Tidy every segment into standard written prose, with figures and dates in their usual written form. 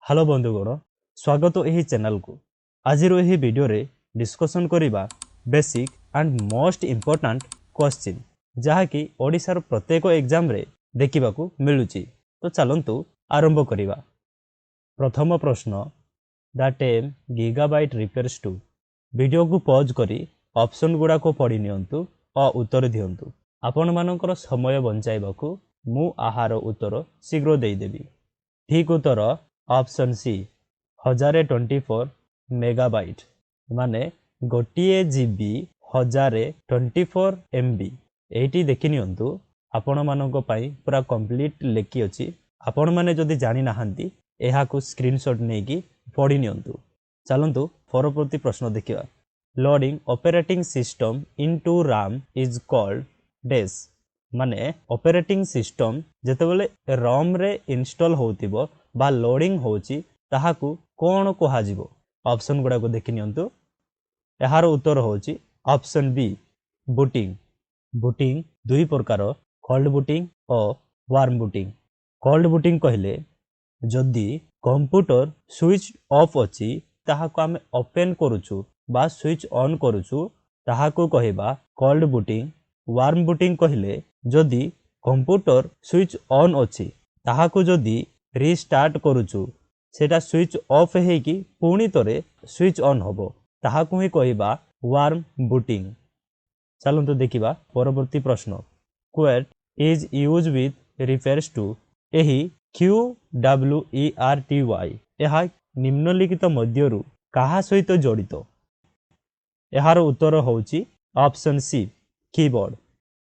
Hello बंधुगण स्वागत यही चैनल को आज यही वीडियो रे डिस्कशन करिबा basic and most important question जहाँकि ओडिशार प्रत्येक एग्जाम रे देखिबाकू मिलुची। तो चलंतु आरंभ करिबा। प्रथम प्रश्न the term gigabyte refers to. Video को पॉज करी ऑप्शन गुडा को पढ़ी नियंतु और उत्तर दियंतु। आपण मानकर समय बंचाइबाकू मु आहार उत्तर शीघ्र देई देबी। ठीक उत्तर ऑप्शन सी 1024 मेगाबाइट माने गोटिए जीबी 1024 एमबी। एटी देखि नियंतु आपण मानक पई पूरा कंप्लीट लेखि अछि। आपण माने जदि जानि नाहंती एहा को स्क्रीनशॉट नेकी पढ़ी नियंतु। चलंतु परवर्ती प्रश्न देखिबा। Loading operating system into RAM is called dash माने ऑपरेटिंग सिस्टम जेतेबेले रॉम रे इंस्टॉल होतिबो बा लोडिंग होची ताहाकू कोन कोहाजिबो। ऑप्शन गुडा को देखि नियंतु। एहार उत्तर होची ऑप्शन बी बूटिंग। बूटिंग दुई प्रकार कोल्ड बूटिंग और वार्म बूटिंग। कोल्ड बूटिंग कहले जदि कंप्यूटर स्विच ऑफ अछि ताहाकू आमे ओपन करूछु बा स्विच ऑन करूछु ताहाकू कहिबा कोल्ड बूटिंग। वार्म बूटिंग कहले जदि कंप्यूटर स्विच ऑन अछि ताहाकू जदि रिस्टार्ट करूछु सेटा स्विच ऑफ हेकी पुणी तरे स्विच ऑन होबो ताहाकू ही कहिबा वार्म बूटिंग। चलंतु देखिबा परवर्ती प्रश्न। Qwerty is used with refers to. एही QWERTY एहा निम्नलिखित मध्यरु काहा सहित जड़ित। एहार उत्तर होची ऑप्शन सी कीबोर्ड।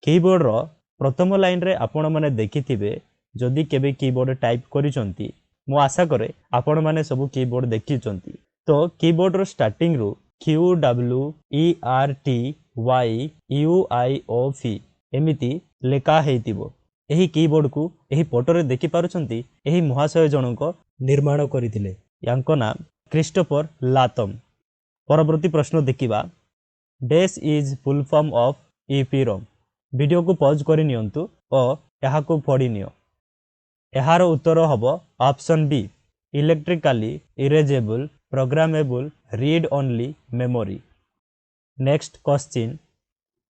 कीबोर्ड रो प्रथम लाइन रे आपण माने देखिथिबे जदि केबे कीबोर्ड टाइप करिसंती मु आशा करे आपण माने सब कीबोर्ड देखिचंती। तो कीबोर्ड रो स्टार्टिंग रो QWERTYUIOP एमिति लेखा हेतिबो। एही कीबोर्ड को एही फोटो रे देखि पारुचंती एही महाशय जनक निर्माण करिथिले। यांको नाम क्रिस्टोफर लातम। परवर्ती प्रश्न देखिबा। Dash is full form of EPROM। Video को पॉज करि नियंतु और एहा को पढ़ी नियो। एहार उत्तर हबो option B electrically erasable programmable read only memory. Next question.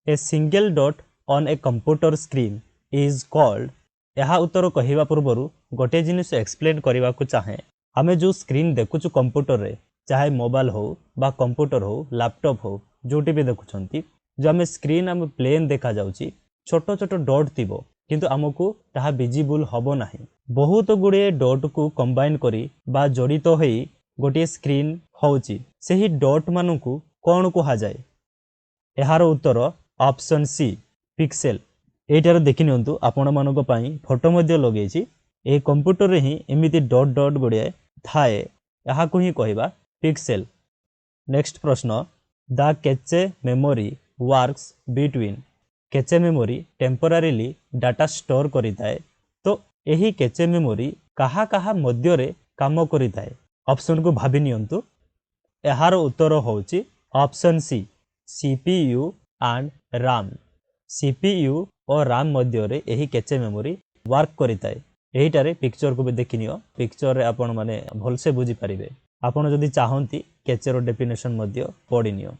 A single dot on a computer screen is called. एहा उत्तर कहिबा पूर्वरु गोटे जिनिस एक्सप्लेन करबा को चाहे। हमें जो स्क्रीन देखुछु कंप्यूटर रे चाहे मोबाइल हो बा कंप्यूटर हो लैपटॉप हो जोटी भी देखुछंती जो हमें स्क्रीन हम प्लेन देखा जाउची छोटो छोटो डॉट थिबो किंतु हमकु ताहा विजिबल हबो नाही। बहुत गुडे डॉट को कंबाइन करी बा जड़ित होई गोटे स्क्रीन होउची। सेही डॉट मानकु कोन को जाए। एहार उत्तर ऑप्शन सी पिक्सेल। एटार देखि नियंतु आपण मानको पई फोटो मध्ये लगेछि। ए कंप्यूटर रे ही एमिति डॉट डॉट गुडे थाए एहा को ही कहबा पिक्सेल। नेक्स्ट प्रश्न। The cache memory works between. Cache memory temporarily data store करिताए। तो एही कैचे मेमोरी काहा काहा मध्य रे काम करिताए। ऑप्शन को भाबी नियंतु। एहार उत्तर होउची option C CPU and RAM। CPU और RAM मध्य रे एही कैचे मेमोरी वर्क करिताए। एहिटारे पिक्चर को भी देखिनियो। पिक्चर रे आपण माने भल से बुझी परिबे। आपण जदि चाहंती कैचेर डेफिनेशन मध्य पढ़ी neo.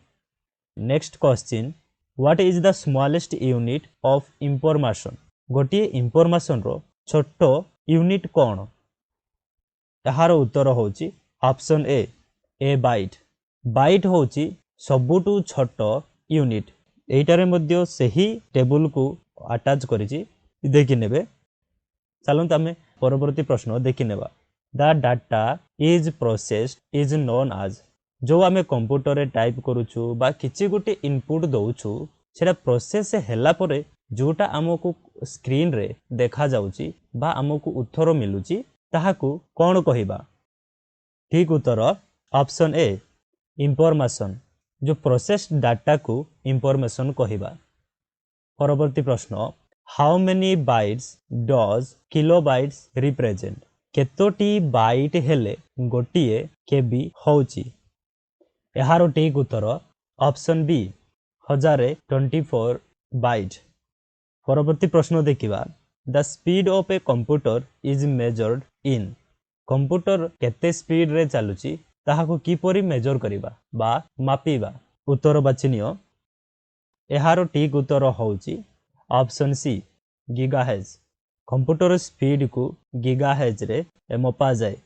Next question. What is the smallest unit of information. गोटे इंफॉर्मेशन रो छोटो यूनिट कोन। एहार उत्तर होची ऑप्शन ए बाइट। बाइट होची सबुटू छोटो यूनिट। एटारे मध्य सही टेबल को अटैच करिछि देखि नेबे। चलंत आमे परवर्ती प्रश्न देखि नेबा। The data is processed is known as. जो आमे कंप्यूटर रे टाइप करूछु बा किछि गुटे इनपुट दउछु सेटा प्रोसेस हैला परे जोटा हमकु स्क्रीन रे देखा जाउची बा हमकु उत्तर मिलुची ताहाकू कोन कहिबा। ठीक उत्तर ऑप्शन ए इंफॉर्मेशन। जो प्रोसेस्ड डाटा को इंफॉर्मेशन कहिबा। परवर्ती प्रश्न। How many bytes does kilobytes represent. केतोटी बाइट हेले गोटिए केबी होउची। एहारो ठीक उत्तर ऑप्शन बी 1024 बाइट। परवर्ती प्रश्न देखिबा। The speed of a computer is measured in. Computer केते स्पीड रे चलुची ताहाको किपरि मेजर करिबा बा मापिबा। उत्तर बाछिनियो एहारो ठीक उत्तर होउची option C gigahertz. Computer speed को गीगाहर्ट्ज रे मपा जाए।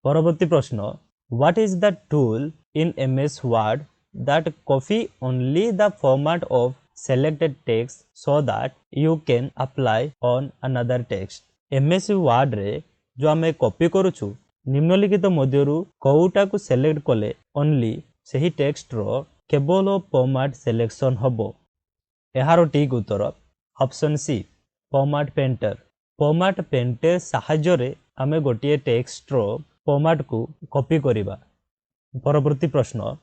परवर्ती प्रश्न what is the tool in MS Word that copy only the format of selected text so that you can apply on another text। MS word रे जो आमे copy करूछु निम्नलिखित मध्यरु कोउटा को सिलेक्ट कले ओनली सही टेक्स्ट रो केवल फॉर्मेट सिलेक्शन हबो। एहारो ठीक उत्तर option C format painter. Format painter सहाय्य रे आमे गोटिए टेक्स्ट रो फॉर्मेट को कॉपी करिबा। परवर्ती प्रश्न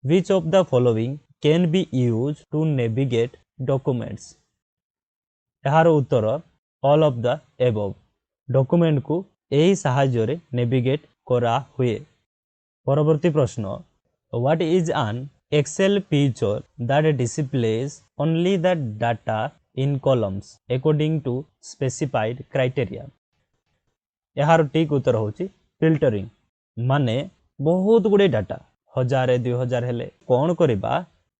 Which of the following can be used to navigate documents? एहार उत्तर all of the above। Document को एही सहाय्य रे नेविगेट करा हुए। परवर्ती प्रश्न What is an Excel feature that displays only the data in columns according to specified criteria? एहार ठीक उत्तर होची फिल्टरिंग। माने बहुत गुडे डाटा 1000 2000 हेले कोन करिबा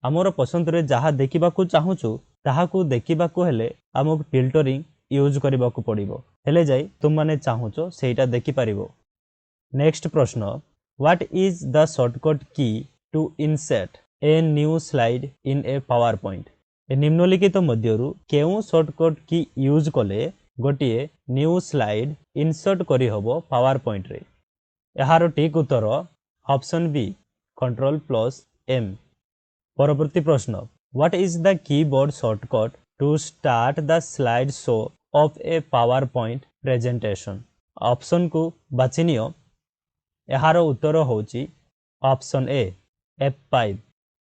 हमर पसंद रे जहा देखिबा को चाहूछु ताहा को देखिबा को हेले हमक फिल्टरिंग यूज करिबा को पड़िबो हेले जाई तुम माने चाहूचो सेटा देखि परिबो। नेक्स्ट प्रश्न what is the shortcut key to insert a new slide in a PowerPoint? ए निम्नलिखित मध्यरु केउ शॉर्टकट की यूज कले गोटिए न्यू स्लाइड इंसर्ट करि होबो पावर पॉइंट रे? एहारो ठीक उत्तर ऑप्शन बी Ctrl+M। परवर्ती प्रश्न what is the keyboard shortcut to start the slide show of a PowerPoint presentation? Option को बाछिनियो। एहार उत्तर होची ऑप्शन ए F5।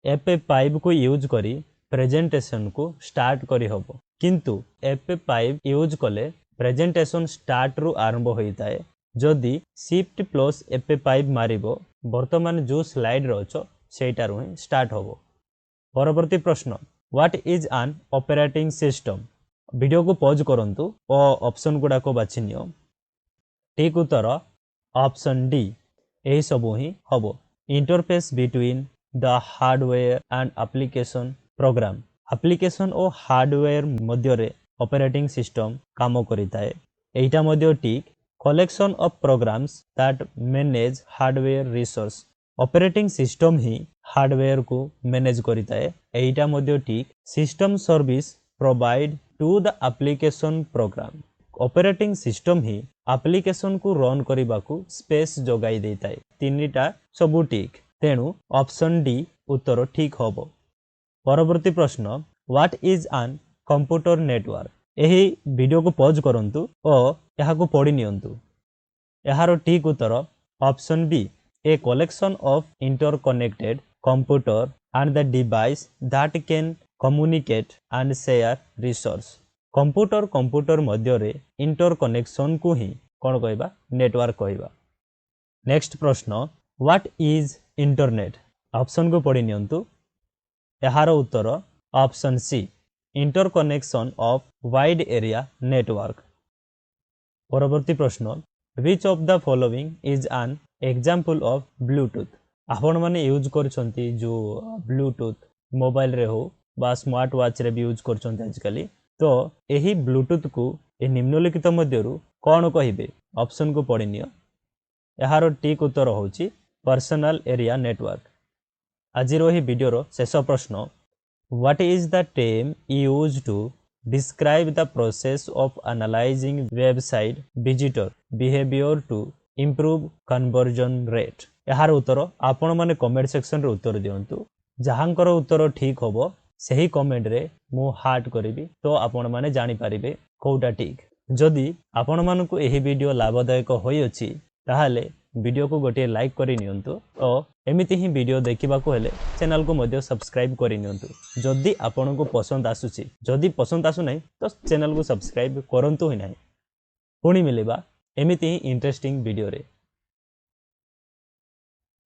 F5 को यूज करी प्रेजेंटेशन को स्टार्ट करी होबो किंतु F5 यूज कले प्रेजेंटेशन स्टार्ट रु आरंभ होइताए जदि शिफ्ट प्लस F5 मारिबो वर्तमान जो स्लाइड रचो सेटारु ही स्टार्ट होबो। परवर्ती प्रश्न what is an operating system? Video को पॉज करंतु और ऑप्शन गुडा को बाछिनियो। ठीक उत्तर ऑप्शन डी एही सबु ही होबो। Interface between the hardware and application program. Application और हार्डवेयर मध्य रे ऑपरेटिंग सिस्टम काम करिताए। एटा मध्य ठीक collection of programs that manage hardware resource। Operating system ही हार्डवेयर को मैनेज करिता है। एटा मध्य ठीक system service provide to the application program. Operating system ही एप्लीकेशन को रन करिबा को स्पेस जोगाई देता है। तीनटा सबु ठीक तेणु ऑप्शन डी उत्तर ठीक होबो। परवर्ती प्रश्न what is an computer network? एही वीडियो को पॉज करंतु और यहाँ को पढ़ी नियंतु। एहारो ठीक उत्तर option B a collection of interconnected computer and the device that can communicate and share resource. Computer मध्य रे इंटरकनेक्शन को ही कौन कहबा नेटवर्क कहबा। नेक्स्ट प्रश्न व्हाट इज इंटरनेट? ऑप्शन को पढ़ी नियंतु। एहारो उत्तर option C interconnection of wide area network. परवर्ती प्रश्न which of the following is an example of Bluetooth? आपण माने यूज करछंती जो ब्लूटूथ मोबाइल रे हो बा स्मार्ट वॉच रे भी यूज करछंती आजकल तो एही ब्लूटूथ को ए निम्नलिखित मध्यरु कोन कहिबे? ऑप्शन को पढ़ी नियो। एहारो ठीक उत्तर होची पर्सनल एरिया नेटवर्क। आज ही वीडियो रो शेष प्रश्न what is the term used to describe the process of analyzing website visitor behavior to improve conversion rate? यार उत्तर आपण माने कमेंट सेक्शन रे उत्तर दियंतु। जहांकर उत्तर ठीक होबो सही कमेंट रे मु हार्ट करिवि तो आपण माने जानि परिबे कोउटा ठीक। जदि आपण मानकु एही वीडियो लाभदायक होई अछि ताहाले वीडियो को गोटे लाइक करि नियंतु और एमिति ही वीडियो देखिबा को हेले चैनल को मध्ये सब्सक्राइब करि नियंतु। जदि आपण को पसंद आसुची जदि पसंद आसु नै तो चैनल को सब्सक्राइब करंतु ही नै। पुणी मिलेबा एमिति ही इंटरेस्टिंग वीडियो रे।